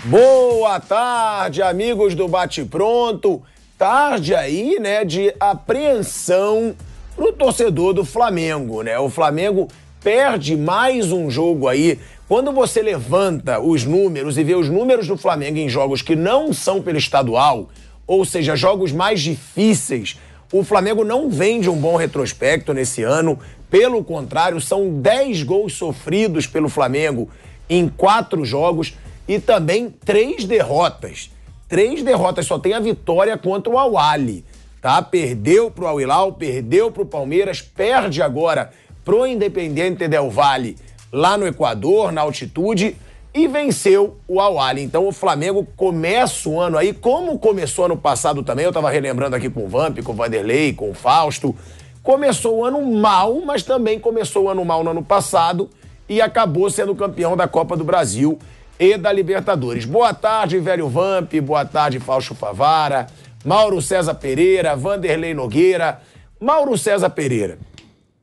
Boa tarde, amigos do Bate Pronto. Tarde aí, né, de apreensão pro torcedor do Flamengo, né? O Flamengo perde mais um jogo aí. Quando você levanta os números e vê os números do Flamengo em jogos que não são pelo estadual, ou seja, jogos mais difíceis, o Flamengo não vem de um bom retrospecto nesse ano. Pelo contrário, são 10 gols sofridos pelo Flamengo em 4 jogos e também 3 derrotas. 3 derrotas, só tem a vitória contra o Al-Ahly, tá? Perdeu pro Al-Hilal, perdeu pro Palmeiras, perde agora pro Independiente del Valle lá no Equador, na altitude, e venceu o Al-Ahly. Então o Flamengo começa o ano aí, como começou ano passado também, eu tava relembrando aqui com o Vamp, com o Vanderlei, com o Fausto, começou o ano mal, mas também começou o ano mal no ano passado e acabou sendo campeão da Copa do Brasil e da Libertadores. Boa tarde, velho Vamp, boa tarde, Fausto Favara, Mauro César Pereira, Vanderlei Nogueira. Mauro César Pereira,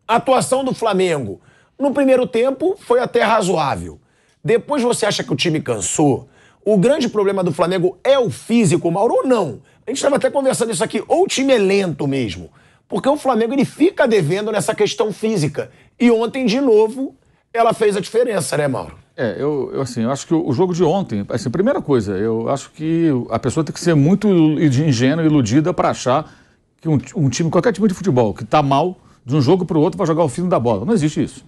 a atuação do Flamengo no primeiro tempo foi até razoável. Depois você acha que o time cansou? O grande problema do Flamengo é o físico, Mauro, ou não? A gente estava até conversando isso aqui, ou o time é lento mesmo? Porque o Flamengo ele fica devendo nessa questão física. E ontem, de novo, ela fez a diferença, né, Mauro? Eu acho que o jogo de ontem, assim, primeira coisa, eu acho que a pessoa tem que ser muito ingênua e iludida para achar que um time, qualquer time de futebol, que está mal, de um jogo para o outro vai jogar o fino da bola. Não existe isso.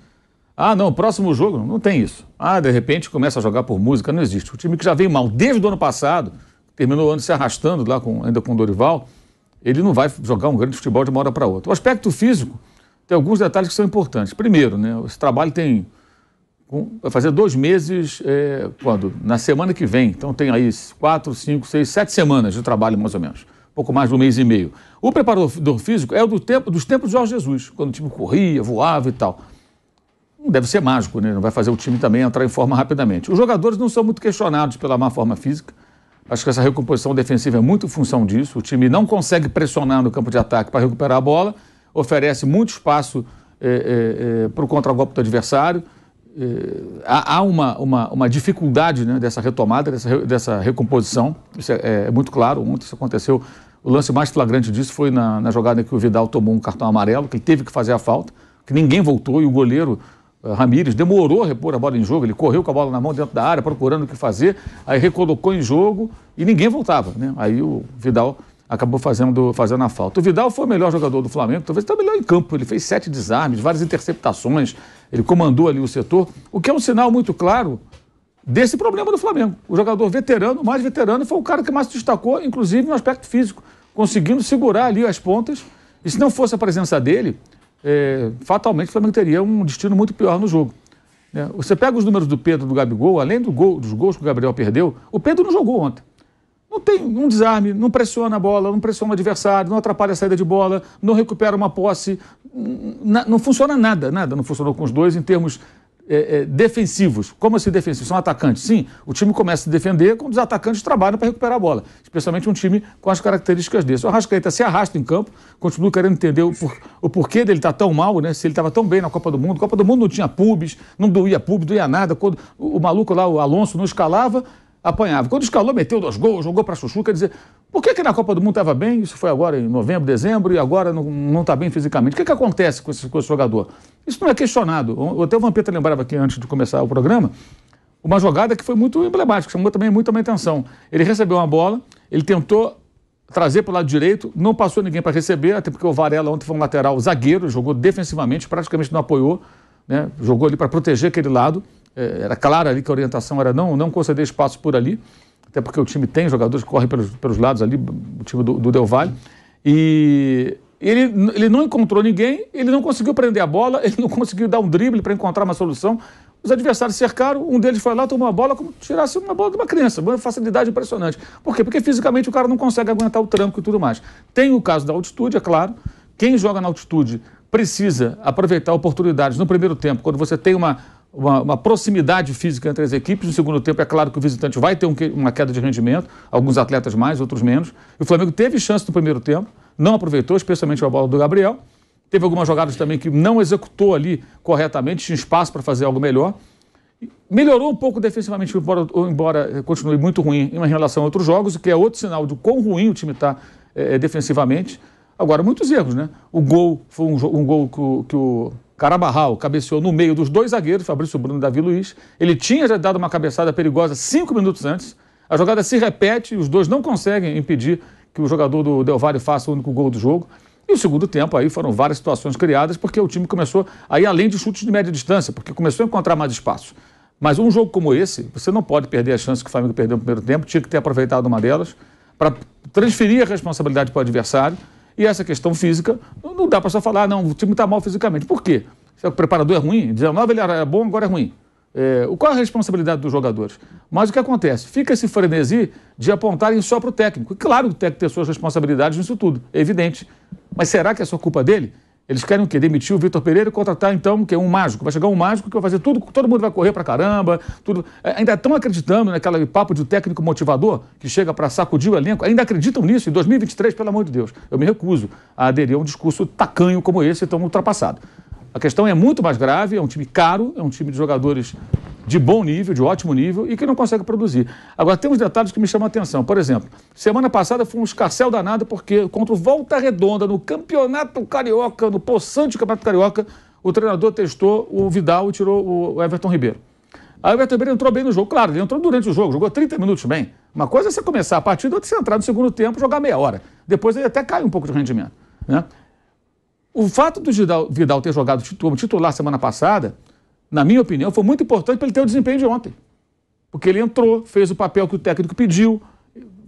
Ah, não, próximo jogo, não tem isso. Ah, de repente começa a jogar por música, não existe. O time que já vem mal desde o ano passado, terminou o ano se arrastando lá ainda com o Dorival, ele não vai jogar um grande futebol de uma hora para outra. O aspecto físico tem alguns detalhes que são importantes. Primeiro, né, esse trabalho vai fazer 2 meses, na semana que vem. Então tem aí 4, 5, 6, 7 semanas de trabalho, mais ou menos. Pouco mais de 1 mês e meio. O preparador físico é dos tempos de Jorge Jesus, quando o time corria, voava e tal. Não deve ser mágico, né? Não vai fazer o time também entrar em forma rapidamente. Os jogadores não são muito questionados pela má forma física. Acho que essa recomposição defensiva é muito em função disso. O time não consegue pressionar no campo de ataque para recuperar a bola, oferece muito espaço para o contragolpe do adversário. Há uma dificuldade, né, dessa retomada, dessa recomposição. Isso é muito claro. Ontem isso aconteceu. O lance mais flagrante disso foi na jogada em que o Vidal tomou um cartão amarelo, que ele teve que fazer a falta, que ninguém voltou e o goleiro Ramírez demorou a repor a bola em jogo. Ele correu com a bola na mão dentro da área, procurando o que fazer, aí recolocou em jogo e ninguém voltava, né? Aí o Vidal acabou fazendo a falta. O Vidal foi o melhor jogador do Flamengo, talvez até o melhor em campo. Ele fez 7 desarmes, várias interceptações, ele comandou ali o setor, o que é um sinal muito claro desse problema do Flamengo. O jogador veterano, mais veterano, foi o cara que mais se destacou, inclusive no aspecto físico, conseguindo segurar ali as pontas, e se não fosse a presença dele, fatalmente o Flamengo teria um destino muito pior no jogo. Você pega os números do Pedro e do Gabigol, além dos gols que o Gabriel perdeu, o Pedro não jogou ontem. Não tem um desarme, não pressiona a bola, não pressiona o adversário, não atrapalha a saída de bola, não recupera uma posse, não funciona nada não funcionou com os dois em termos defensivos. Como assim defensivos? São atacantes? Sim, o time começa a se defender quando os atacantes trabalham para recuperar a bola, especialmente um time com as características desse. O Arrascaeta se arrasta em campo, continua querendo entender o porquê dele estar tão mal, né? Se ele estava tão bem na Copa do Mundo. A Copa do Mundo não tinha pubs, não doía nada. Quando o maluco lá, o Alonso, não escalava, apanhava. Quando escalou, meteu 2 gols, jogou para chuchu. Quer dizer, por que na Copa do Mundo estava bem? Isso foi agora em novembro, dezembro, e agora não está bem fisicamente. O que acontece com esse jogador? Isso não é questionado. Até o Vampeta lembrava aqui, antes de começar o programa, uma jogada que foi muito emblemática, chamou também muito a minha atenção. Ele recebeu uma bola, ele tentou trazer para o lado direito, não passou ninguém para receber, até porque o Varela ontem foi um lateral zagueiro, jogou defensivamente, praticamente não apoiou, né? Jogou ali para proteger aquele lado. Era claro ali que a orientação era não conceder espaço por ali, até porque o time tem jogadores que correm pelos lados ali, o time do Del Valle, e ele não encontrou ninguém, ele não conseguiu prender a bola, ele não conseguiu dar um drible para encontrar uma solução. Os adversários cercaram, um deles foi lá, tomou a bola como se tirasse uma bola de uma criança, uma facilidade impressionante. Por quê? Porque fisicamente o cara não consegue aguentar o tranco e tudo mais. Tem o caso da altitude, é claro. Quem joga na altitude precisa aproveitar oportunidades no primeiro tempo, quando você tem uma proximidade física entre as equipes. No segundo tempo, é claro que o visitante vai ter uma queda de rendimento, alguns atletas mais, outros menos. E o Flamengo teve chance no primeiro tempo, não aproveitou, especialmente a bola do Gabriel. Teve algumas jogadas também que não executou ali corretamente, tinha espaço para fazer algo melhor. Melhorou um pouco defensivamente, embora continue muito ruim em relação a outros jogos, que é outro sinal de quão ruim o time está defensivamente. Agora, muitos erros, né? O gol foi um gol que o Carabarral cabeceou no meio dos dois zagueiros, Fabrício Bruno e Davi Luiz. Ele tinha já dado uma cabeçada perigosa 5 minutos antes. A jogada se repete e os dois não conseguem impedir que o jogador do Del Valle faça o único gol do jogo. E o segundo tempo aí foram várias situações criadas porque o time começou a ir além de chutes de média distância, porque começou a encontrar mais espaço. Mas um jogo como esse, você não pode perder a chance que o Flamengo perdeu no primeiro tempo, tinha que ter aproveitado uma delas para transferir a responsabilidade para o adversário. E essa questão física, não dá para só falar, não, o time está mal fisicamente. Por quê? Se o preparador é ruim, 19 ele era bom, agora é ruim. Qual é a responsabilidade dos jogadores? Mas o que acontece? Fica esse frenesi de apontarem só para o técnico. E claro que o técnico tem suas responsabilidades nisso tudo, é evidente. Mas será que é só culpa dele? Eles querem o quê? Demitir o Vitor Pereira e contratar, então, que é um mágico. Vai chegar um mágico que vai fazer tudo, todo mundo vai correr pra caramba, tudo. Ainda estão acreditando naquele papo de técnico motivador que chega para sacudir o elenco? Ainda acreditam nisso? Em 2023, pelo amor de Deus. Eu me recuso a aderir a um discurso tacanho como esse, tão ultrapassado. A questão é muito mais grave, é um time caro, é um time de jogadores de bom nível, de ótimo nível e que não consegue produzir. Agora, tem uns detalhes que me chamam a atenção. Por exemplo, semana passada foi um escarcéu danado porque contra o Volta Redonda, no Campeonato Carioca, no possante Campeonato Carioca, o treinador testou o Vidal e tirou o Everton Ribeiro. Aí o Everton Ribeiro entrou bem no jogo. Claro, ele entrou durante o jogo, jogou 30 minutos bem. Uma coisa é você começar a partida, outra é você entrar no segundo tempo e jogar meia hora. Depois ele até cai um pouco de rendimento, né? O fato do Vidal ter jogado como titular semana passada, na minha opinião, foi muito importante para ele ter o desempenho de ontem. Porque ele entrou, fez o papel que o técnico pediu.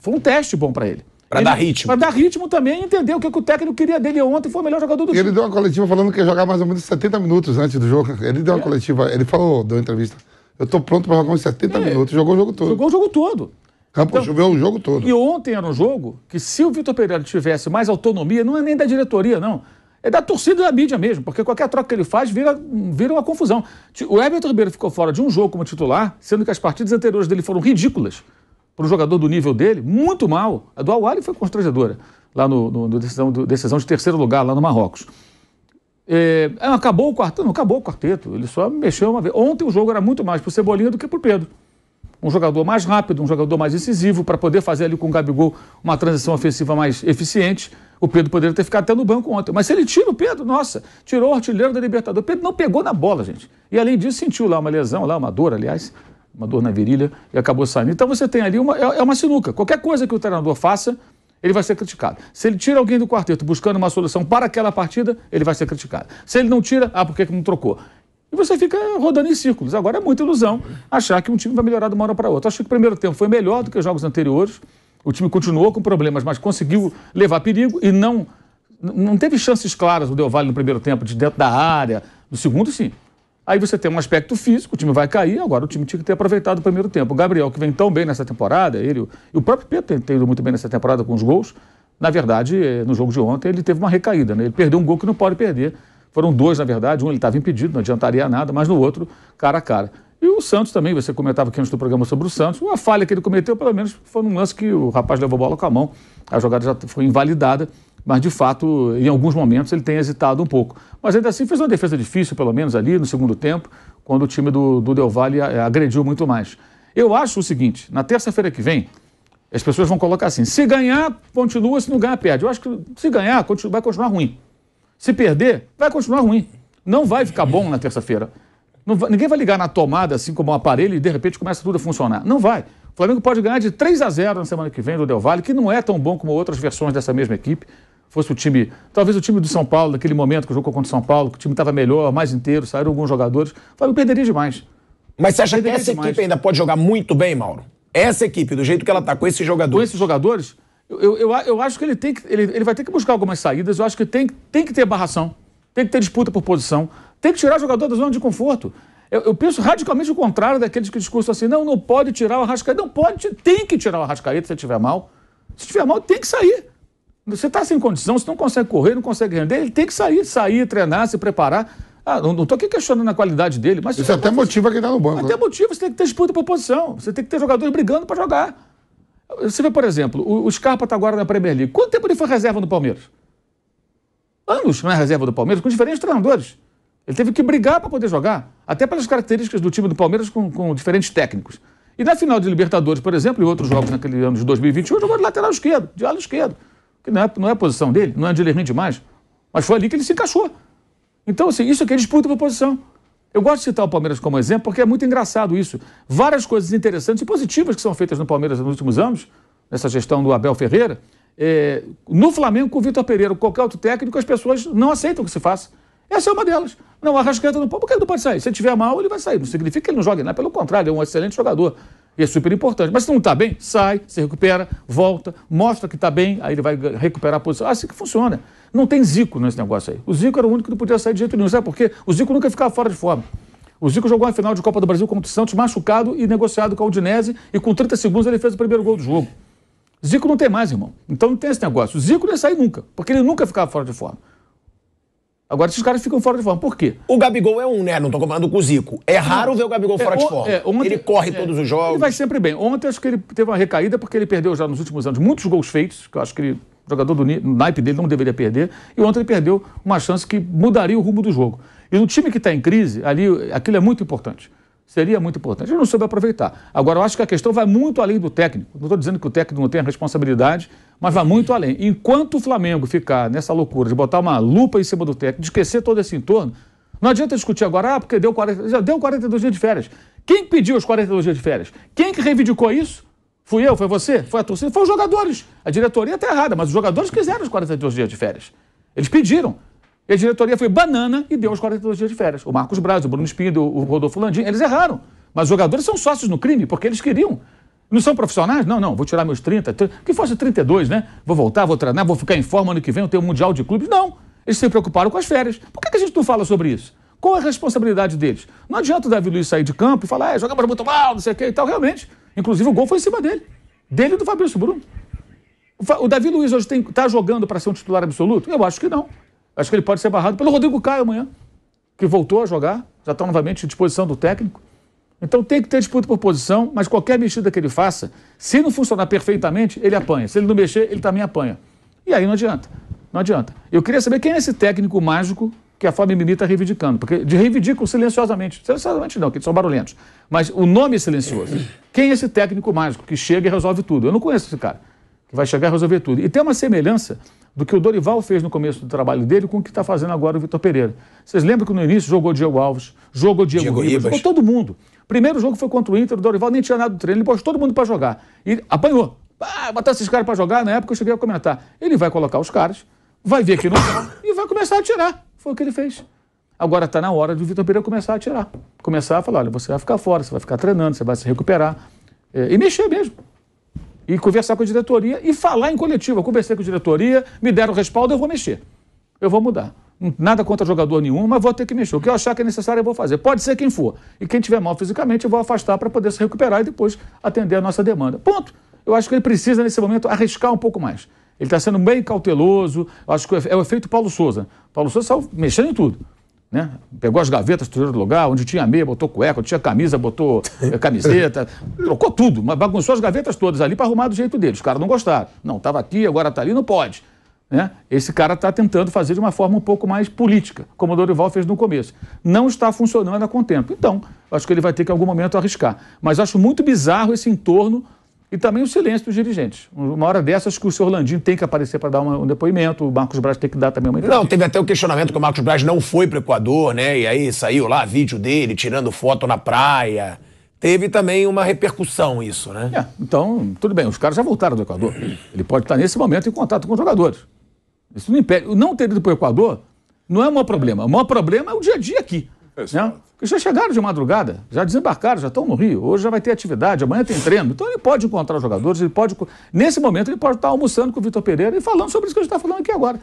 Foi um teste bom para ele. Para dar ritmo. Para dar ritmo também e entender o que o técnico queria dele ontem. Foi o melhor jogador do time. Ele deu uma coletiva falando que ia jogar mais ou menos 70 minutos antes do jogo. Ele deu uma coletiva, ele falou, deu uma entrevista. Eu estou pronto para jogar uns 70 minutos. Jogou o jogo todo. Jogou o jogo todo. Campo choveu o jogo todo. E ontem era um jogo que, se o Vitor Pereira tivesse mais autonomia, não é nem da diretoria, não. É da torcida e da mídia mesmo, porque qualquer troca que ele faz vira uma confusão. O Everton Ribeiro ficou fora de um jogo como titular, sendo que as partidas anteriores dele foram ridículas para um jogador do nível dele, muito mal. A do Al-Ahly foi constrangedora, lá no decisão de terceiro lugar, lá no Marrocos. Acabou o quarteto? Não acabou o quarteto, ele só mexeu uma vez. Ontem o jogo era muito mais para o Cebolinha do que para o Pedro. Um jogador mais rápido, um jogador mais incisivo, para poder fazer ali com o Gabigol uma transição ofensiva mais eficiente. O Pedro poderia ter ficado até no banco ontem. Mas se ele tira o Pedro, nossa, tirou o artilheiro da Libertadores. O Pedro não pegou na bola, gente. E além disso, sentiu lá uma lesão, uma dor, aliás, uma dor na virilha, e acabou saindo. Então você tem ali uma sinuca. Qualquer coisa que o treinador faça, ele vai ser criticado. Se ele tira alguém do quarteto buscando uma solução para aquela partida, ele vai ser criticado. Se ele não tira, por que não trocou? E você fica rodando em círculos. Agora é muita ilusão achar que um time vai melhorar de uma hora para outra. Acho que o primeiro tempo foi melhor do que os jogos anteriores. O time continuou com problemas, mas conseguiu levar perigo e não teve chances claras o Del Valle no primeiro tempo, de dentro da área. No segundo, sim. Aí você tem um aspecto físico, o time vai cair, agora o time tinha que ter aproveitado o primeiro tempo. O Gabriel, que vem tão bem nessa temporada, e o próprio Pedro tem ido muito bem nessa temporada com os gols, na verdade, no jogo de ontem, ele teve uma recaída, né? Ele perdeu um gol que não pode perder. Foram dois, na verdade, um ele estava impedido, não adiantaria nada, mas no outro, cara a cara. E o Santos também, você comentava aqui antes do programa sobre o Santos, uma falha que ele cometeu, pelo menos, foi num lance que o rapaz levou a bola com a mão, a jogada já foi invalidada, mas de fato, em alguns momentos, ele tem hesitado um pouco. Mas ainda assim, fez uma defesa difícil, pelo menos ali, no segundo tempo, quando o time do Del Valle agrediu muito mais. Eu acho o seguinte, na terça-feira que vem, as pessoas vão colocar assim, se ganhar, continua, se não ganhar, perde. Eu acho que se ganhar, vai continuar ruim. Se perder, vai continuar ruim. Não vai ficar bom na terça-feira. Ninguém vai ligar na tomada, assim como um aparelho, e de repente começa tudo a funcionar. Não vai. O Flamengo pode ganhar de 3-0 na semana que vem do Del Valle, que não é tão bom como outras versões dessa mesma equipe. Fosse o time, talvez o time do São Paulo, naquele momento que jogou contra o São Paulo, que o time estava melhor, mais inteiro, saíram alguns jogadores. O Flamengo perderia demais. Mas você acha que essa equipe ainda pode jogar muito bem, Mauro? Essa equipe, do jeito que ela está, com esses jogadores? Com esses jogadores, eu acho que ele vai ter que buscar algumas saídas. Eu acho que tem que ter barração, tem que ter disputa por posição, tem que tirar o jogador da zona de conforto. Eu penso radicalmente o contrário daqueles que discursam assim, não pode tirar o Arrascaeta. Não pode, tem que tirar o Arrascaeta se estiver mal. Se estiver mal, tem que sair. Você está sem condição, você não consegue correr, não consegue render, ele tem que sair, treinar, se preparar. Não estou aqui questionando a qualidade dele, mas... Isso até motiva quem está no banco. Até motiva, você tem que ter disputa por posição, você tem que ter jogadores brigando para jogar. Você vê, por exemplo, o Scarpa está agora na Premier League. Quanto tempo ele foi reserva no Palmeiras? Anos não é reserva do Palmeiras, com diferentes treinadores. Ele teve que brigar para poder jogar, até pelas características do time do Palmeiras com diferentes técnicos. E na final de Libertadores, por exemplo, e outros jogos naquele ano de 2021, jogou de lateral esquerdo, de ala esquerdo, que não é a posição dele, não é onde ele rende mais, mas foi ali que ele se encaixou. Então, assim, isso aqui é disputa por posição. Eu gosto de citar o Palmeiras como exemplo porque é muito engraçado isso. Várias coisas interessantes e positivas que são feitas no Palmeiras nos últimos anos, nessa gestão do Abel Ferreira, no Flamengo com o Vitor Pereira, ou qualquer outro técnico, as pessoas não aceitam que se faça. Essa é uma delas. Não, o Arrascaeta não pode. Por que ele não pode sair? Se ele estiver mal, ele vai sair. Não significa que ele não jogue, não. Pelo contrário, é um excelente jogador. E é super importante. Mas se não está bem, sai, se recupera, volta, mostra que está bem, aí ele vai recuperar a posição. Assim que funciona. Não tem Zico nesse negócio aí. O Zico era o único que não podia sair de jeito nenhum. Sabe por quê? O Zico nunca ficava fora de forma. O Zico jogou uma final de Copa do Brasil contra o Santos, machucado e negociado com a Udinese, e com 30 segundos ele fez o primeiro gol do jogo. Zico não tem mais, irmão. Então não tem esse negócio. O Zico não ia sair nunca, porque ele nunca ficava fora de forma. Agora esses caras ficam fora de forma. Por quê? O Gabigol é um, né? Não tô comparando com o Zico. É raro ver o Gabigol fora de forma. Ontem, ele corre todos os jogos. Ele vai sempre bem. Ontem acho que ele teve uma recaída porque ele perdeu já nos últimos anos muitos gols feitos, que eu acho que o jogador do naipe dele não deveria perder. E ontem ele perdeu uma chance que mudaria o rumo do jogo. E no time que está em crise, ali, aquilo é muito importante. Seria muito importante. Ele não soube aproveitar. Agora, eu acho que a questão vai muito além do técnico. Não estou dizendo que o técnico não tem a responsabilidade, mas vai muito além. Enquanto o Flamengo ficar nessa loucura de botar uma lupa em cima do técnico, de esquecer todo esse entorno, não adianta discutir agora, porque já deu 42 dias de férias. Quem pediu os 42 dias de férias? Quem que reivindicou isso? Fui eu? Foi você? Foi a torcida? Foi os jogadores. A diretoria está errada, mas os jogadores quiseram os 42 dias de férias. Eles pediram. E a diretoria foi banana e deu os 42 dias de férias. O Marcos Braz, o Bruno Espindo, o Rodolfo Landim, eles erraram. Mas os jogadores são sócios no crime, porque eles queriam. Não são profissionais? Não, vou tirar meus 30. Que fosse 32, né? Vou voltar, vou treinar, vou ficar em forma ano que vem, eu tenho um Mundial de Clubes. Não, eles se preocuparam com as férias. Por que a gente não fala sobre isso? Qual é a responsabilidade deles? Não adianta o Davi Luiz sair de campo e falar, jogamos muito mal, não sei o que e tal. Realmente, inclusive o gol foi em cima dele. Dele e do Fabrício Bruno. O Davi Luiz hoje está jogando para ser um titular absoluto? Eu acho que não. Acho que ele pode ser barrado pelo Rodrigo Caio amanhã, que voltou a jogar, já está novamente à disposição do técnico. Então tem que ter disputa por posição, mas qualquer mexida que ele faça, se não funcionar perfeitamente, ele apanha. Se ele não mexer, ele também apanha. E aí não adianta. Não adianta. Eu queria saber quem é esse técnico mágico que a Fábio Mimi está reivindicando. Porque reivindicam silenciosamente. Silenciosamente não, que eles são barulhentos. Mas o nome é silencioso. Quem é esse técnico mágico que chega e resolve tudo? Eu não conheço esse cara, que vai chegar e resolver tudo. E tem uma semelhança do que o Dorival fez no começo do trabalho dele com o que está fazendo agora o Vitor Pereira. Vocês lembram que no início jogou Diego Alves, jogou Diego Ribas, jogou todo mundo. Primeiro jogo foi contra o Inter, o Dorival nem tinha nada do treino, ele pôs todo mundo para jogar. E apanhou. Botar esses caras para jogar, na época eu cheguei a comentar. Ele vai colocar os caras, vai ver que não dá e vai começar a atirar. Foi o que ele fez. Agora está na hora de o Vitor Pereira começar a atirar. Começar a falar, olha, você vai ficar fora, você vai ficar treinando, você vai se recuperar. E mexer mesmo. E conversar com a diretoria e falar em coletivo. Eu conversei com a diretoria, me deram o respaldo, eu vou mexer. Eu vou mudar. Nada contra jogador nenhum, mas vou ter que mexer. O que eu achar que é necessário, eu vou fazer. Pode ser quem for. E quem tiver mal fisicamente, eu vou afastar para poder se recuperar e depois atender a nossa demanda. Ponto. Eu acho que ele precisa, nesse momento, arriscar um pouco mais. Ele está sendo bem cauteloso. Eu acho que é o efeito Paulo Souza. Paulo Souza saiu mexendo em tudo. Né? Pegou as gavetas, tirou do lugar, onde tinha meia, botou cueca, onde tinha camisa, botou camiseta, trocou tudo, mas bagunçou as gavetas todas ali para arrumar do jeito dele. Os caras não gostaram. Não, estava aqui, agora está ali, não pode. Né? Esse cara está tentando fazer de uma forma um pouco mais política, como o Dorival fez no começo. Não está funcionando a contento. Então, acho que ele vai ter que em algum momento arriscar. Mas acho muito bizarro esse entorno e também o silêncio dos dirigentes. Uma hora dessas que o senhor Landim tem que aparecer para dar um depoimento, o Marcos Braz tem que dar também uma entrevista. Não, teve até o questionamento que o Marcos Braz não foi para o Equador, né? E aí saiu lá vídeo dele tirando foto na praia. Teve também uma repercussão isso, né? Então, tudo bem, os caras já voltaram do Equador. Ele pode estar nesse momento em contato com os jogadores. Isso não impede. Não ter ido para o Equador não é o maior problema. O maior problema é o dia a dia aqui. Né? Porque já chegaram de madrugada, já desembarcaram, já estão no Rio. Hoje já vai ter atividade, amanhã tem treino. Então ele pode encontrar os jogadores, nesse momento ele pode estar almoçando com o Vitor Pereira e falando sobre isso que a gente está falando aqui agora.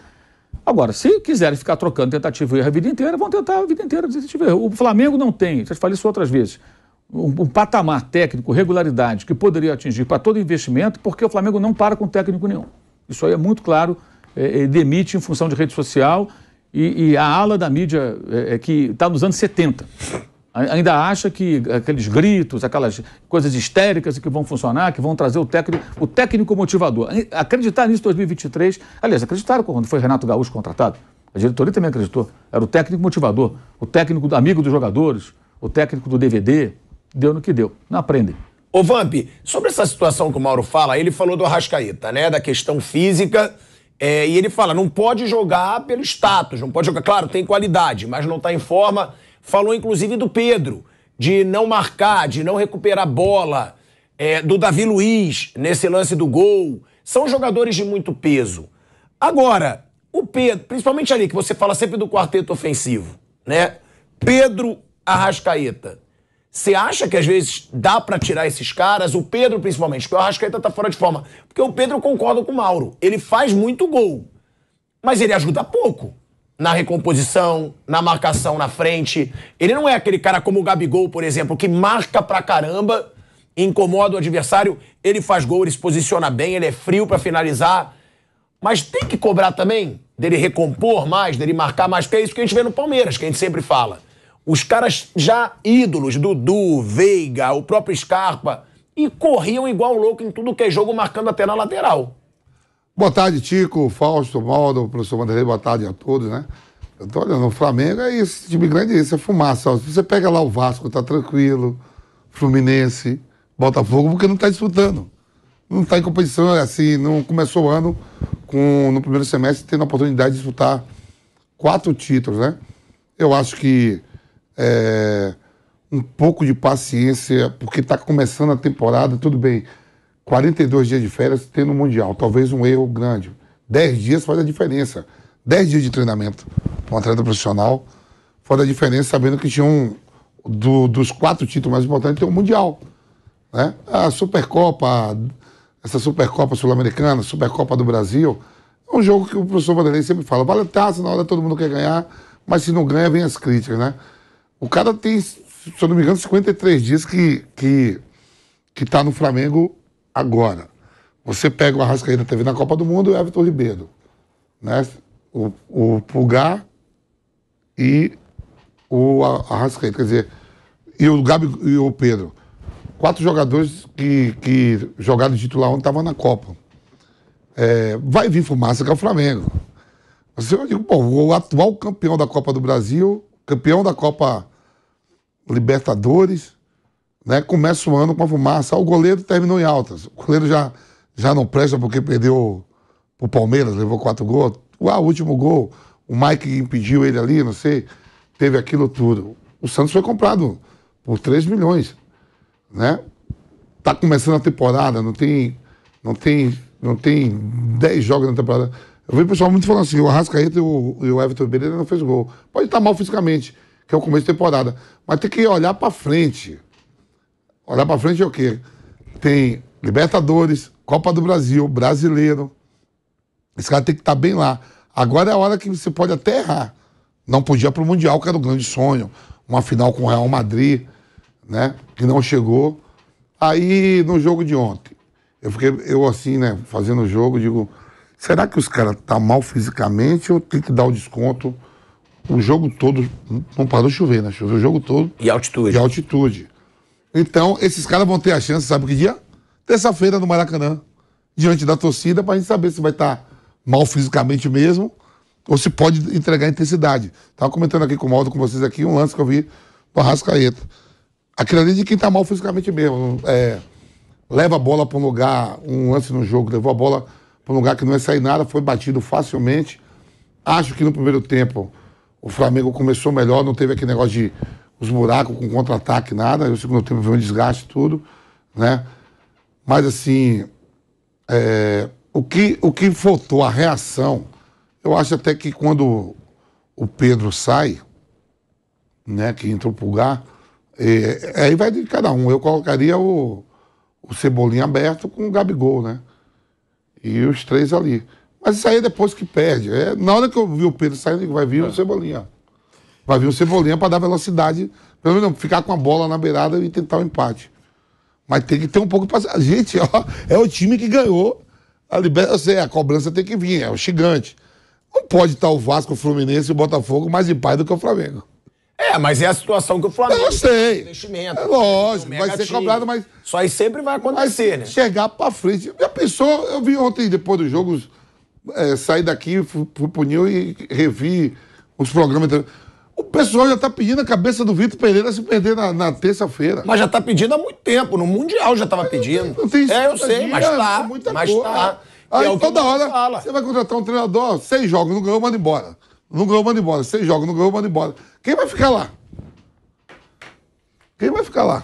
Agora, se quiserem ficar trocando tentativa e erro a vida inteira, vão tentar a vida inteira tentativa e erro. O Flamengo não tem, já falei isso outras vezes, um patamar técnico, regularidade, que poderia atingir para todo investimento, porque o Flamengo não para com técnico nenhum. Isso aí é muito claro, demite em função de rede social e a ala da mídia que está nos anos 70. Ainda acha que aqueles gritos, aquelas coisas histéricas que vão funcionar, que vão trazer o técnico motivador. Acreditar nisso em 2023, aliás, acreditaram quando foi Renato Gaúcho contratado. A diretoria também acreditou. Era o técnico motivador, o técnico amigo dos jogadores, o técnico do DVD. Deu no que deu. Não aprendem. Ô Vamp, sobre essa situação que o Mauro fala, ele falou do Arrascaeta, né? Da questão física. E ele fala, não pode jogar pelo status, não pode jogar. Claro, tem qualidade, mas não está em forma. Falou, inclusive, do Pedro, de não marcar, de não recuperar bola. Do Davi Luiz, nesse lance do gol. São jogadores de muito peso. Agora, o Pedro, principalmente ali, que você fala sempre do quarteto ofensivo, né? Pedro, Arrascaeta. Você acha que às vezes dá pra tirar esses caras? O Pedro, principalmente, porque o Arrascaeta tá fora de forma. Porque o Pedro, eu concordo com o Mauro. Ele faz muito gol. Mas ele ajuda pouco. Na recomposição, na marcação na frente. Ele não é aquele cara como o Gabigol, por exemplo, que marca pra caramba, incomoda o adversário, ele faz gol, ele se posiciona bem, ele é frio pra finalizar. Mas tem que cobrar também dele recompor mais, dele marcar mais, porque é isso que a gente vê no Palmeiras, que a gente sempre fala. Os caras já ídolos, Dudu, Veiga, o próprio Scarpa, e corriam igual louco em tudo que é jogo, marcando até na lateral. Boa tarde, Tico, Fausto, Mauro, professor Vanderlei, boa tarde a todos, né? Eu tô olhando, o Flamengo é isso, time grande é isso, é fumaça. Se você pega lá o Vasco, tá tranquilo, Fluminense, Botafogo, porque não tá disputando. Não tá em competição, assim, não começou o ano no primeiro semestre tendo a oportunidade de disputar 4 títulos, né? Eu acho que um pouco de paciência, porque está começando a temporada, tudo bem, 42 dias de férias tendo o Mundial, talvez um erro grande. 10 dias faz a diferença. 10 dias de treinamento para um atleta profissional faz a diferença, sabendo que tinha dos 4 títulos mais importantes, tem o Mundial. Né? A Supercopa, essa Supercopa Sul-Americana, Supercopa do Brasil, é um jogo que o professor Vanderlei sempre fala, vale a taça, na hora todo mundo quer ganhar, mas se não ganha, vem as críticas, né? O cara tem, se eu não me engano, 53 dias que tá no Flamengo agora. Você pega o Arrascaeta, teve na Copa do Mundo, e o Everton Ribeiro, né? O Pulgar e o Arrascaeta, quer dizer, e o Gabi e o Pedro. 4 jogadores que jogaram de titular ontem estavam na Copa. Vai vir fumaça que é o Flamengo. Eu digo, pô, o atual campeão da Copa do Brasil, campeão da Copa Libertadores, né? Começa o ano com a fumaça. O goleiro terminou em altas. O goleiro já não presta porque perdeu pro Palmeiras, levou 4 gols. O último gol, o Mike impediu ele ali, não sei, teve aquilo tudo. O Santos foi comprado por 3 milhões, né? Tá começando a temporada, não tem 10 jogos na temporada. Eu vi o pessoal muito falando assim, o Arrascaeta e o Everton Ribeiro ainda não fez gol. Pode estar mal fisicamente, que é o começo de temporada, mas tem que olhar pra frente. Olhar pra frente é o quê? Tem Libertadores, Copa do Brasil, Brasileiro. Esse cara tem que estar bem lá. Agora é a hora que você pode até errar. Não podia pro Mundial, que era um grande sonho. Uma final com o Real Madrid, né? Que não chegou. Aí, no jogo de ontem, eu assim, né, fazendo o jogo, digo, será que os caras tá mal fisicamente ou tem que dar o desconto? O jogo todo, não parou de chover, né? Choveu o jogo todo. E altitude. E altitude. Então, esses caras vão ter a chance, sabe que dia? Terça-feira no Maracanã, diante da torcida, pra gente saber se vai estar mal fisicamente mesmo ou se pode entregar intensidade. Tava comentando aqui com o Mauro, com vocês aqui, um lance que eu vi do Arrascaeta. Aquilo ali de quem tá mal fisicamente mesmo. Leva a bola para um lugar, um lance no jogo, levou a bola para um lugar que não ia sair nada, foi batido facilmente. Acho que no primeiro tempo o Flamengo começou melhor, não teve aquele negócio de os buracos com contra-ataque, nada. No segundo tempo veio um desgaste tudo, né? Mas assim, o que faltou, a reação, eu acho até que quando o Pedro sai, né, que entrou o Pulgar, aí vai de cada um. Eu colocaria o Cebolinha aberto com o Gabigol, né? E os 3 ali. Mas isso aí é depois que perde. Na hora que eu vi o Pedro saindo, vai vir o Cebolinha. Vai vir o Cebolinha para dar velocidade, pelo menos ficar com a bola na beirada e tentar o empate. Mas tem que ter um pouco de paciência. Gente, ó, é o time que ganhou a Libertadores. A cobrança tem que vir, é o gigante. Não pode estar o Vasco, o Fluminense e o Botafogo mais em paz do que o Flamengo. Mas é a situação que o Flamengo eu sei. Investimento. É lógico, vai ser cobrado, mas... Só aí sempre vai acontecer, né? Chegar pra frente. Já pensou, eu vi ontem, depois dos jogos, saí daqui, fui pro Nil e revi os programas. O pessoal já tá pedindo a cabeça do Vitor Pereira se perder na terça-feira. Mas já tá pedindo há muito tempo. No Mundial já tava pedindo. Não tem eu sei, mas tá. muita mas coisa. tá. Aí o que toda hora fala. você vai contratar um treinador, 6 jogos, não ganhou, manda embora. Não ganhou, manda embora. 6 jogos, não ganhou, manda embora. Quem vai ficar lá? Quem vai ficar lá?